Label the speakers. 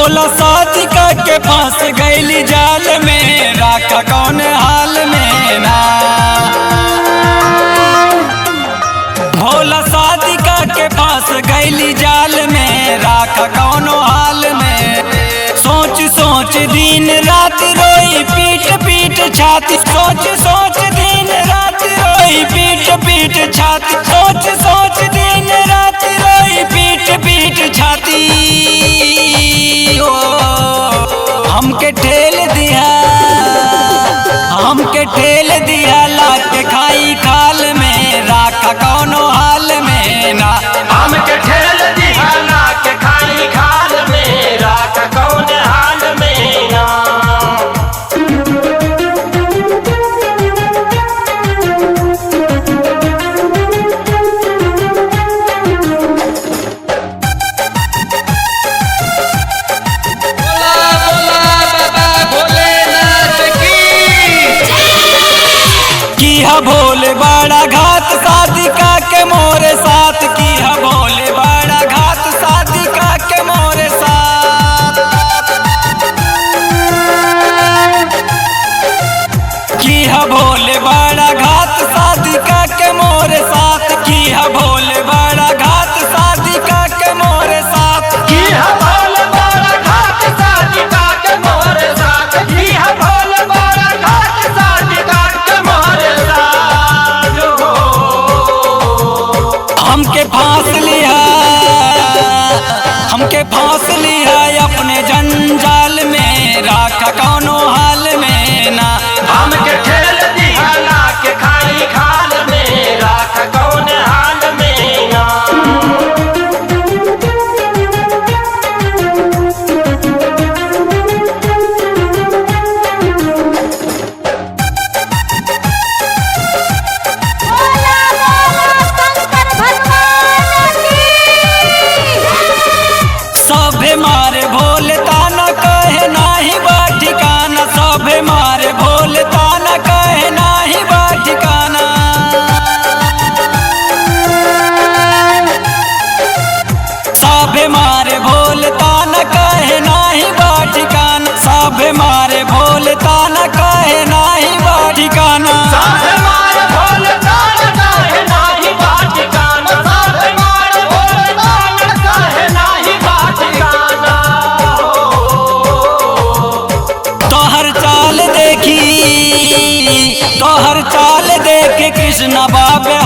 Speaker 1: भोला साथी के फांस गईली जाल में, राखा कौन हाल में ना। भोला साथी के फांस गईली जाल में, राखा कौन हाल में। सोच सोच दिन रात रोई पीट पीट छाती, सोच सोच दिन रात रोई पीट पीट छाती, सोच सोच दिन रात रोई पीट पीट छाती। हमके ठेल दिया, हमके ठेल दिया लाट खाई खाल में, राखा कौनो हाल में ना।
Speaker 2: हमके ठेल दिया लाट खाई खाल में, राखा कौन हाल में ना।
Speaker 1: भोले बड़ा घात साधिका के मोरे साथ, किया भोले बड़ा घात साधिका के मोरे साथ। किया भोले बड़ा घात साधिका के मोरे साथ, किया भोले बड़ा घात साधिका के मोरे साथ।
Speaker 2: किया भोले बड़ा घात साधिका के मोरे साथ, किया भोले बड़ा घात साधिका के मोरे साथ।
Speaker 1: हमके फांस लिया, हमके फांस लिया अपने जंजाल में, राखा कौनो हाल में ना।
Speaker 2: हमके ठेल दिया लाट खाई खाल में, राखा कौन हाल में ना।
Speaker 1: सभे मारे भोले ताना कहे नाही बा ठिकाना, सभे मारे भोले ताना कहे नाही बा ठिकाना। सभे मारे भोले ताना कहे नाही बा ठिकाना, सभे मारे भोले ताना कहे नाही बा ठिकाना।
Speaker 2: साथे मारे भोले ताना कहे नाही बा ठिकाना, साथे मारे भोले ताना कहे नाही बा ठिकाना।
Speaker 1: तोहर चाल देखी, तोहर चाल देख कृष्ण बाबे